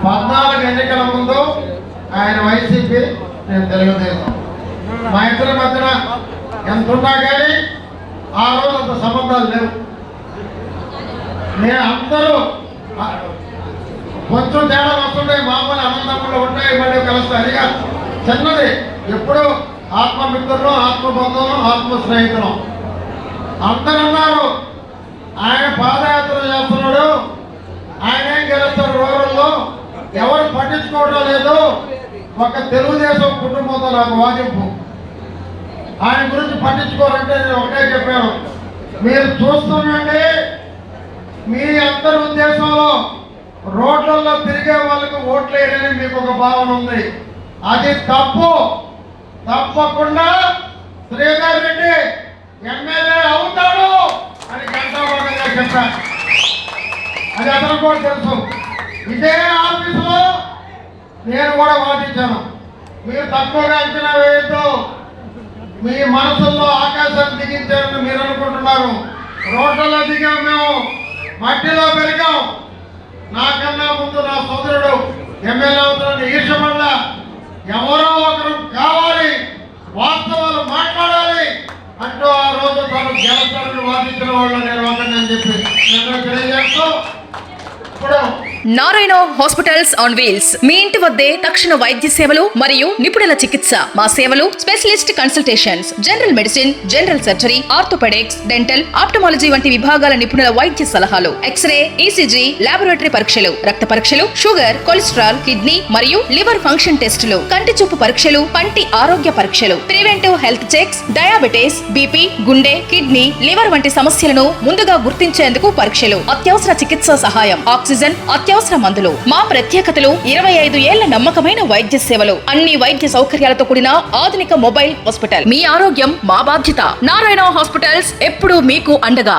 14 ఎన్నికల ముందు ఆయన వైసీపీ, నేను తెలుగుదేశం. మా ఇద్దరి మధ్యన ఎంత ఉన్నా కానీ ఆ రోజు అంత సంబంధాలు లేవు. నేను అందరూ కొంచెం తేడా వస్తుంటాయి, మామూలు అనంతములు ఉంటాయి, మళ్ళీ కలుస్తాయి. అదిగా చిన్నది. ఎప్పుడు ఆత్మమిత్రులు, ఆత్మబంధువులు, ఆత్మ స్నేహితులు అందరూ ఉన్నారు. ఆయన పాదయాత్ర చేస్తున్నాడు, ఆయన ఏం గెలుస్తాడు రూరల్లో, ఎవరు పట్టించుకోవడం లేదు. ఒక తెలుగుదేశం కుటుంబంతో నాకు వాదింపు. ఆయన గురించి పట్టించుకోవాలంటే నేను ఒకటే చెప్పాను, మీరు చూస్తుండండి, మీ అందరి ఉద్దేశంలో రోడ్లలో తిరిగే వాళ్ళకు ఓట్లు వేయాలని మీకు ఒక భావన ఉంది. అది తప్పు. తప్పకుండా శ్రీధర్ రెడ్డి ఎమ్మెల్యే అవుతాడు అని గంటాభాగంగా చెప్పారు. అది అతను కూడా తెలుసు. ఇదే ఆఫీసులో నేను కూడా వాదించాను. మీరు తక్కువగా అంచనా వేయద్దు, మీ మనసుల్లో ఆకాశాన్ని దిగించారని మీరు అనుకుంటున్నారు. రోడ్లలో దిగాం, మేము మట్టిలో పెరిగాం. నాకన్నా ముందు నా సోదరుడు ఎమ్మెల్యే అవుతాడని ఈర్షపడ్డా. ఎవరో ఒకరు కావాలి, వాస్తవాలు మాట్లాడాలి అంటూ ఆ రోజు తను గెలుస్తారని వాదించిన వాళ్ళు నేను ఒకరిని చెప్పి నేను తెలియజేస్తూ ఇప్పుడు నారాయణ హాస్పిటల్స్ ఆన్ వీల్స్ మీ ఇంటి వద్దే తక్షణ వైద్య సేవలు మరియు నిపుణుల చికిత్స. మా సేవలు specialist consultations, general medicine, general surgery, orthopaedics, dental, ophthalmology వంటి విభాగాల నిపుణుల వైద్య సలహాలు, ఎక్స్రే, ఈసీజీ, లాబొరేటరీ పరీక్షలు, రక్త పరీక్షలు, షుగర్, కొలెస్ట్రాల్, కిడ్నీ మరియు లివర్ ఫంక్షన్ టెస్టులు, కంటి చూపు పరీక్షలు, పంటి ఆరోగ్య పరీక్షలు, preventive health checks, diabetes, BP, గుండె, కిడ్నీ, లివర్ వంటి సమస్యలను ముందుగా గుర్తించేందుకు పరీక్షలు, అత్యవసర చికిత్సా సహాయం, ఆక్సిజన్, అత్యవసర మందులు. మా ప్రత్యేకతలు 25 ఏళ్ల నమ్మకమైన వైద్య సేవలు, అన్ని వైద్య సౌకర్యాలతో కూడిన ఆధునిక మొబైల్ హాస్పిటల్. మీ ఆరోగ్యం మా బాధ్యత. నారాయణ హాస్పిటల్స్ ఎప్పుడూ మీకు అండగా.